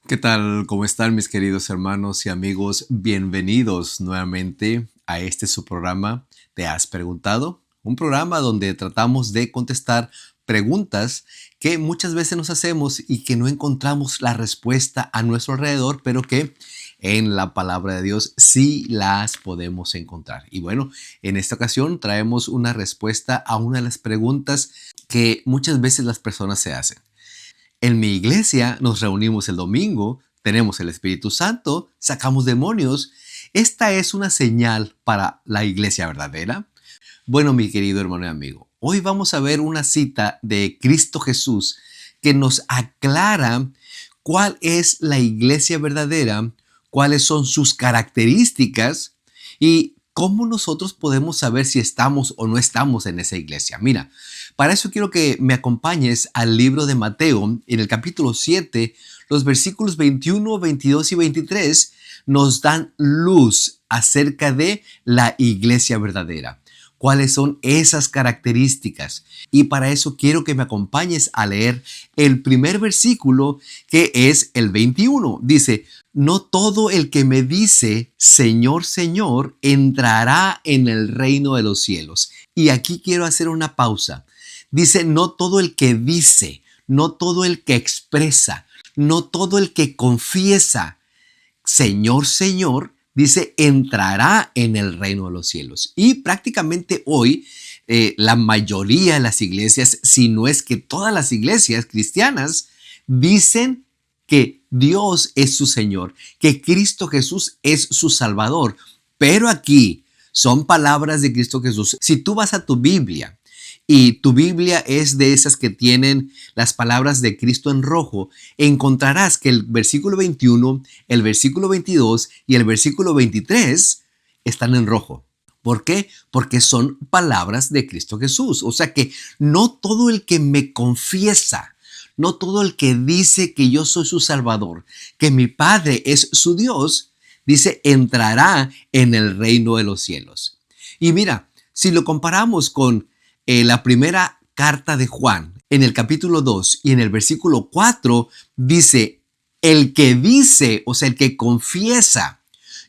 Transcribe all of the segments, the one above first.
¿Qué tal? ¿Cómo están mis queridos hermanos y amigos? Bienvenidos nuevamente a este su programa ¿Te has preguntado? Un programa donde tratamos de contestar preguntas que muchas veces nos hacemos y que no encontramos la respuesta a nuestro alrededor, pero que en la palabra de Dios sí las podemos encontrar. Y bueno, en esta ocasión traemos una respuesta a una de las preguntas que muchas veces las personas se hacen. En mi iglesia nos reunimos el domingo, tenemos el Espíritu Santo, sacamos demonios. ¿Esta es una señal para la iglesia verdadera? Bueno, mi querido hermano y amigo, hoy vamos a ver una cita de Cristo Jesús que nos aclara cuál es la iglesia verdadera, cuáles son sus características y cómo nosotros podemos saber si estamos o no estamos en esa iglesia. Mira, para eso quiero que me acompañes al libro de Mateo, en el capítulo 7, los versículos 21, 22 y 23 nos dan luz acerca de la iglesia verdadera. ¿Cuáles son esas características? Y para eso quiero que me acompañes a leer el primer versículo, que es el 21. Dice: no todo el que me dice Señor, Señor, entrará en el reino de los cielos. Y aquí quiero hacer una pausa. Dice, no todo el que dice, no todo el que expresa, no todo el que confiesa Señor, Señor, dice, entrará en el reino de los cielos. Y prácticamente hoy la mayoría de las iglesias, si no es que todas las iglesias cristianas, dicen que Dios es su Señor, que Cristo Jesús es su Salvador. Pero aquí son palabras de Cristo Jesús. Si tú vas a tu Biblia y tu Biblia es de esas que tienen las palabras de Cristo en rojo, encontrarás que el versículo 21, el versículo 22 y el versículo 23 están en rojo. ¿Por qué? Porque son palabras de Cristo Jesús. O sea que no todo el que me confiesa, no todo el que dice que yo soy su Salvador, que mi Padre es su Dios, dice, entrará en el reino de los cielos. Y mira, si lo comparamos con la primera carta de Juan, en el capítulo 2 y en el versículo 4, dice, el que dice, o sea, el que confiesa,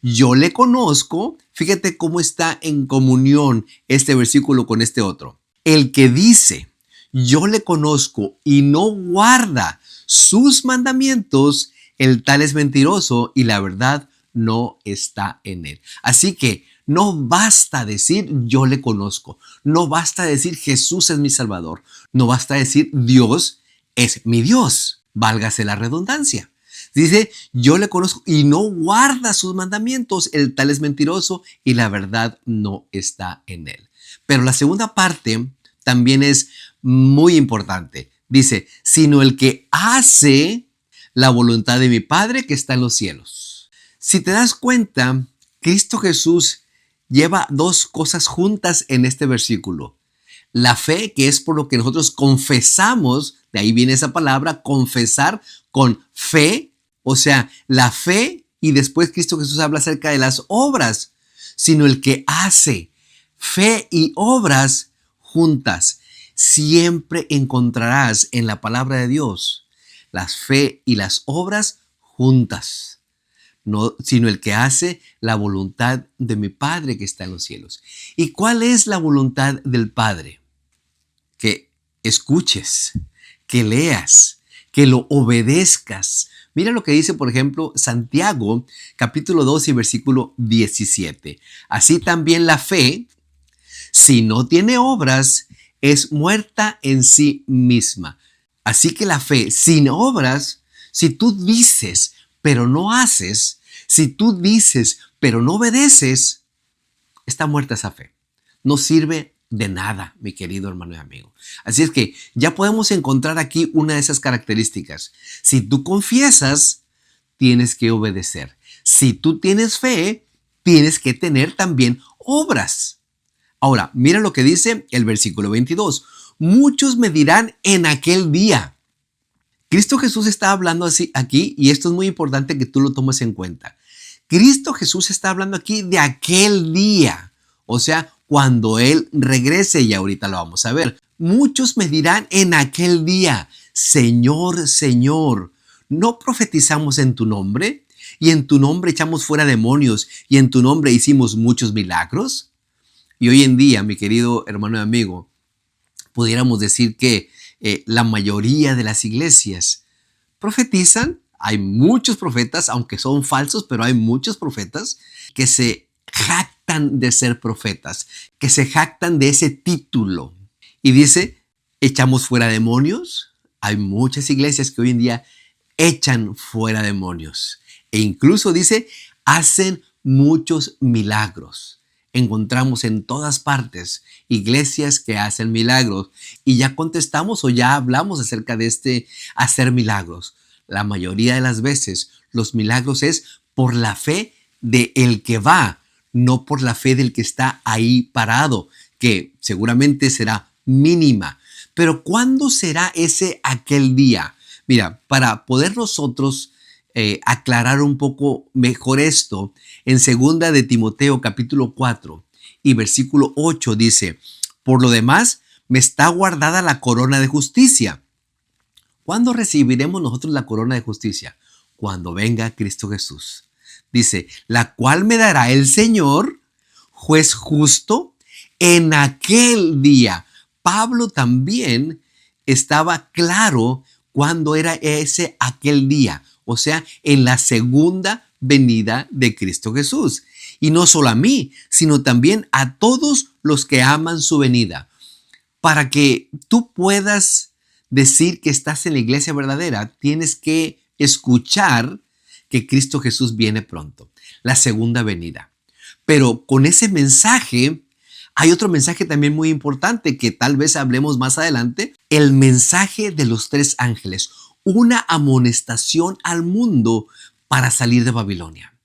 yo le conozco. Fíjate cómo está en comunión este versículo con este otro. El que dice, yo le conozco y no guarda sus mandamientos, el tal es mentiroso y la verdad no está en él. Así que no basta decir yo le conozco, no basta decir Jesús es mi Salvador, no basta decir Dios es mi Dios, válgase la redundancia. Dice, yo le conozco y no guarda sus mandamientos, el tal es mentiroso y la verdad no está en él. Pero la segunda parte también es muy importante. Dice, sino el que hace la voluntad de mi Padre que está en los cielos. Si te das cuenta, Cristo Jesús lleva dos cosas juntas en este versículo. La fe, que es por lo que nosotros confesamos, de ahí viene esa palabra, confesar con fe, o sea, la fe, y después Cristo Jesús habla acerca de las obras, sino el que hace fe y obras juntas. Siempre encontrarás en la palabra de Dios las fe y las obras juntas. No, sino el que hace la voluntad de mi Padre que está en los cielos. ¿Y cuál es la voluntad del Padre? Que escuches, que leas, que lo obedezcas. Mira lo que dice, por ejemplo, Santiago, capítulo 2 y versículo 17. Así también la fe, si no tiene obras, es muerta en sí misma. Así que la fe sin obras, si tú dices, pero no haces, si tú dices, pero no obedeces, está muerta esa fe. No sirve de nada, mi querido hermano y amigo. Así es que ya podemos encontrar aquí una de esas características. Si tú confiesas, tienes que obedecer. Si tú tienes fe, tienes que tener también obras. Ahora, mira lo que dice el versículo 22. Muchos me dirán en aquel día. Cristo Jesús está hablando así aquí, y esto es muy importante que tú lo tomes en cuenta. Cristo Jesús está hablando aquí de aquel día, o sea, cuando Él regrese, y ahorita lo vamos a ver. Muchos me dirán en aquel día, Señor, Señor, ¿no profetizamos en tu nombre? ¿Y en tu nombre echamos fuera demonios? ¿Y en tu nombre hicimos muchos milagros? Y hoy en día, mi querido hermano y amigo, pudiéramos decir que la mayoría de las iglesias profetizan. Hay muchos profetas, aunque son falsos, pero hay muchos profetas que se jactan de ser profetas, que se jactan de ese título. Y dice, echamos fuera demonios. Hay muchas iglesias que hoy en día echan fuera demonios. E incluso dice, hacen muchos milagros. Encontramos en todas partes iglesias que hacen milagros. Y ya contestamos o ya hablamos acerca de este hacer milagros. La mayoría de las veces los milagros es por la fe de el que va, no por la fe del que está ahí parado, que seguramente será mínima. Pero ¿cuándo será ese aquel día? Mira, para poder nosotros aclarar un poco mejor esto, en segunda de Timoteo capítulo 4 y versículo 8 dice, por lo demás, me está guardada la corona de justicia. ¿Cuándo recibiremos nosotros la corona de justicia? Cuando venga Cristo Jesús. Dice, la cual me dará el Señor, juez justo, en aquel día. Pablo también estaba claro cuándo era ese aquel día, o sea, en la segunda venida de Cristo Jesús. Y no solo a mí, sino también a todos los que aman su venida. Para que tú puedas decir que estás en la iglesia verdadera, tienes que escuchar que Cristo Jesús viene pronto, la segunda venida. Pero con ese mensaje, hay otro mensaje también muy importante que tal vez hablemos más adelante, el mensaje de los tres ángeles, una amonestación al mundo para salir de Babilonia,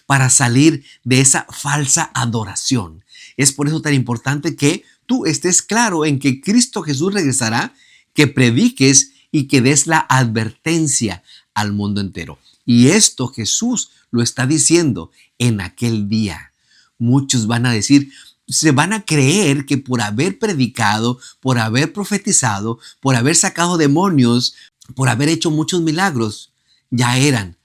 para salir de esa falsa adoración. Es por eso tan importante que tú estés claro en que Cristo Jesús regresará, que prediques y que des la advertencia al mundo entero. Y esto Jesús lo está diciendo en aquel día. Muchos van a decir, se van a creer que por haber predicado, por haber profetizado, por haber sacado demonios, por haber hecho muchos milagros, ya eran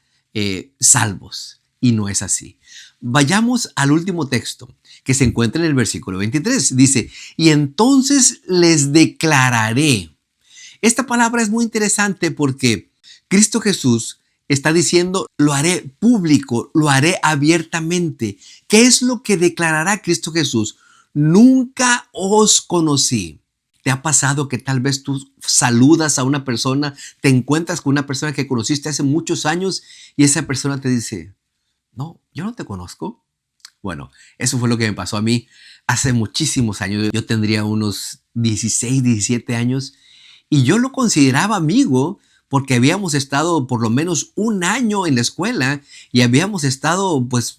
salvos. Y no es así. Vayamos al último texto que se encuentra en el versículo 23. Dice, y entonces les declararé. Esta palabra es muy interesante porque Cristo Jesús está diciendo, lo haré público, lo haré abiertamente. ¿Qué es lo que declarará Cristo Jesús? Nunca os conocí. ¿Te ha pasado que tal vez tú saludas a una persona, te encuentras con una persona que conociste hace muchos años y esa persona te dice, no, yo no te conozco? Bueno, eso fue lo que me pasó a mí hace muchísimos años. Yo tendría unos 16, 17 años y yo lo consideraba amigo porque habíamos estado por lo menos un año en la escuela y habíamos estado pues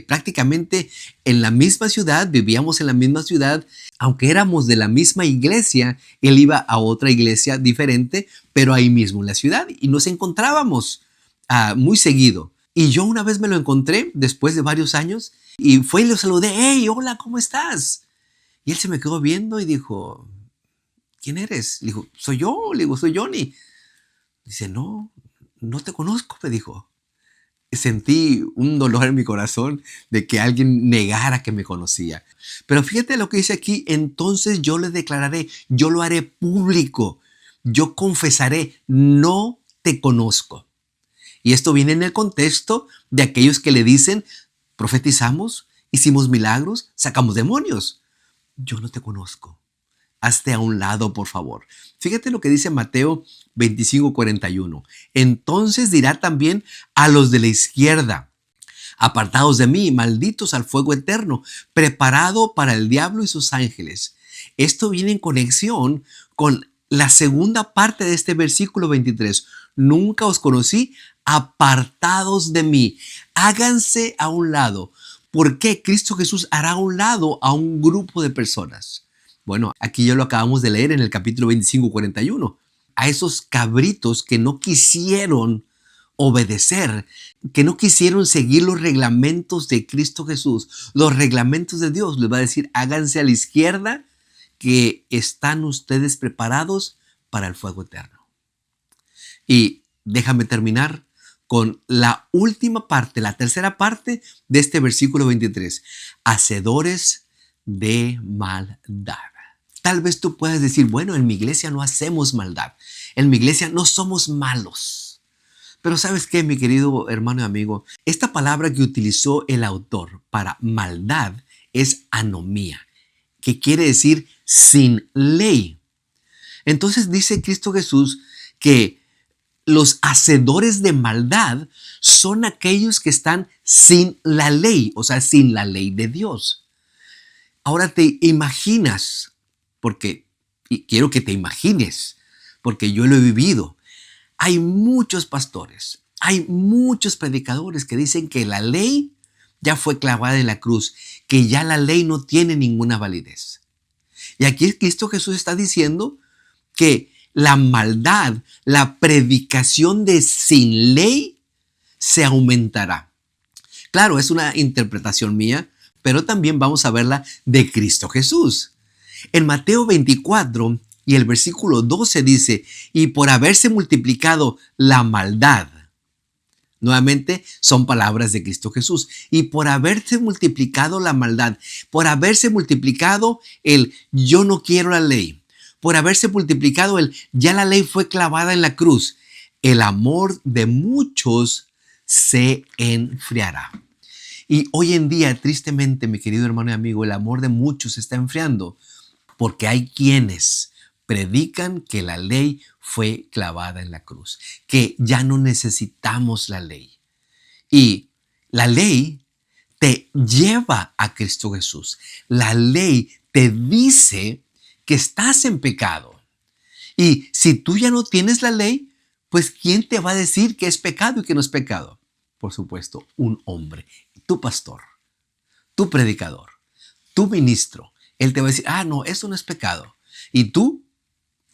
prácticamente en la misma ciudad, vivíamos en la misma ciudad, aunque éramos de la misma iglesia, él iba a otra iglesia diferente, pero ahí mismo en la ciudad y nos encontrábamos muy seguido. Y yo una vez me lo encontré después de varios años y fue y lo saludé, hey, hola, ¿cómo estás? Y él se me quedó viendo y dijo, ¿quién eres? Le dijo, soy yo, le digo, soy Johnny. Dice, no, no te conozco, me dijo. Sentí un dolor en mi corazón de que alguien negara que me conocía. Pero fíjate lo que dice aquí, entonces yo le declararé, yo lo haré público, yo confesaré, no te conozco. Y esto viene en el contexto de aquellos que le dicen, profetizamos, hicimos milagros, sacamos demonios. Yo no te conozco. Hazte a un lado, por favor. Fíjate lo que dice Mateo 25:41. Entonces dirá también a los de la izquierda, apartados de mí, malditos al fuego eterno, preparado para el diablo y sus ángeles. Esto viene en conexión con la segunda parte de este versículo 23. Nunca os conocí, apartados de mí. Háganse a un lado. ¿Por qué Cristo Jesús hará a un lado a un grupo de personas? Bueno, aquí ya lo acabamos de leer en el capítulo 25:41. A esos cabritos que no quisieron obedecer, que no quisieron seguir los reglamentos de Cristo Jesús, los reglamentos de Dios, les va a decir, háganse a la izquierda, que están ustedes preparados para el fuego eterno. Y déjame terminar con la última parte, la tercera parte de este versículo 23. Hacedores de maldad. Tal vez tú puedas decir, bueno, en mi iglesia no hacemos maldad. En mi iglesia no somos malos. Pero ¿sabes qué, mi querido hermano y amigo? Esta palabra que utilizó el autor para maldad es anomía, que quiere decir sin ley. Entonces dice Cristo Jesús que los hacedores de maldad son aquellos que están sin la ley, o sea, sin la ley de Dios. Ahora te imaginas, y quiero que te imagines, porque yo lo he vivido. Hay muchos pastores, hay muchos predicadores que dicen que la ley ya fue clavada en la cruz, que ya la ley no tiene ninguna validez. Y aquí Cristo Jesús está diciendo que la maldad, la predicación de sin ley se aumentará. Claro, es una interpretación mía, pero también vamos a verla de Cristo Jesús. En Mateo 24 y el versículo 12 dice, y por haberse multiplicado la maldad. Nuevamente son palabras de Cristo Jesús. Y por haberse multiplicado la maldad, por haberse multiplicado el yo no quiero la ley, por haberse multiplicado el ya la ley fue clavada en la cruz, el amor de muchos se enfriará. Y hoy en día, tristemente, mi querido hermano y amigo, el amor de muchos se está enfriando porque hay quienes predican que la ley fue clavada en la cruz, que ya no necesitamos la ley. Y la ley te lleva a Cristo Jesús. La ley te dice que estás en pecado. Y si tú ya no tienes la ley, pues ¿quién te va a decir que es pecado y que no es pecado? Por supuesto, un hombre, tu pastor, tu predicador, tu ministro. Él te va a decir, no, eso no es pecado. Y tú,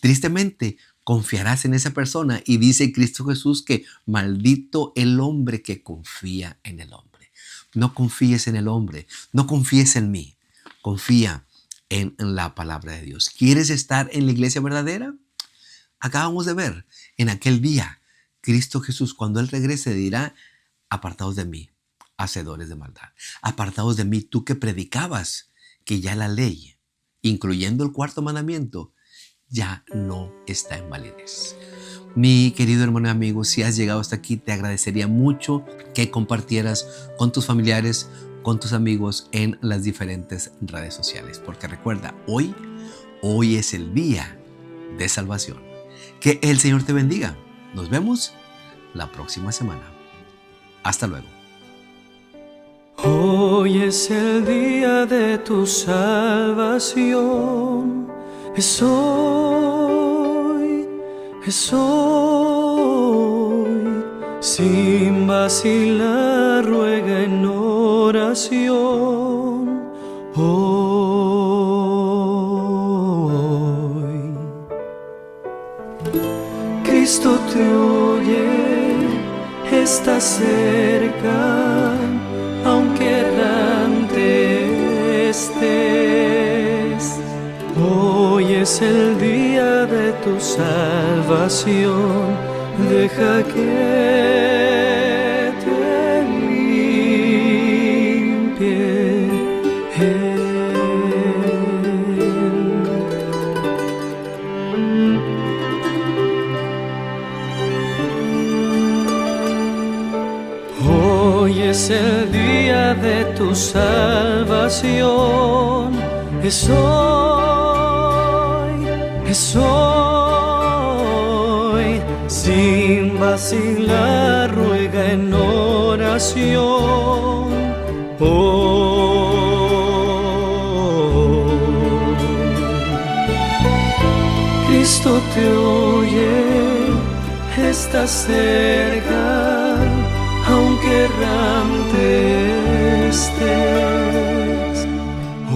tristemente, confiarás en esa persona. Y dice Cristo Jesús que maldito el hombre que confía en el hombre. No confíes en el hombre, no confíes en mí. Confía en la palabra de Dios. ¿Quieres estar en la iglesia verdadera? Acabamos de ver en aquel día, Cristo Jesús, cuando Él regrese, dirá, apartaos de mí, hacedores de maldad. Apartaos de mí, tú que predicabas que ya la ley, incluyendo el cuarto mandamiento, ya no está en validez. Mi querido hermano y amigo, si has llegado hasta aquí, te agradecería mucho que compartieras con tus familiares, con tus amigos en las diferentes redes sociales. Porque recuerda, hoy es el día de salvación. Que el Señor te bendiga. Nos vemos la próxima semana. Hasta luego. Hoy es el día de tu salvación. Es hoy, sin vacilar, ruega en oración. Hoy Cristo te oye, está cerca, aunque errante estés. Hoy es el día de tu salvación, deja que te limpie Hoy es el día de tu salvación, es hoy, sin vacilar, ruega en oración. Cristo te oye, está cerca, aunque errante estés.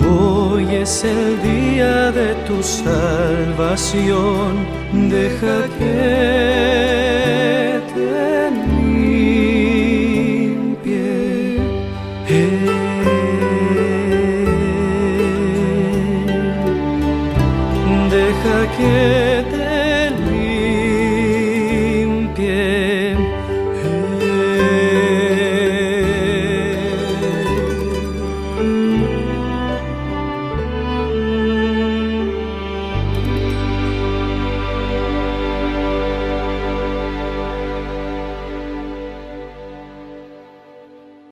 Hoy es el día de tu salvación, deja que te limpie deja que te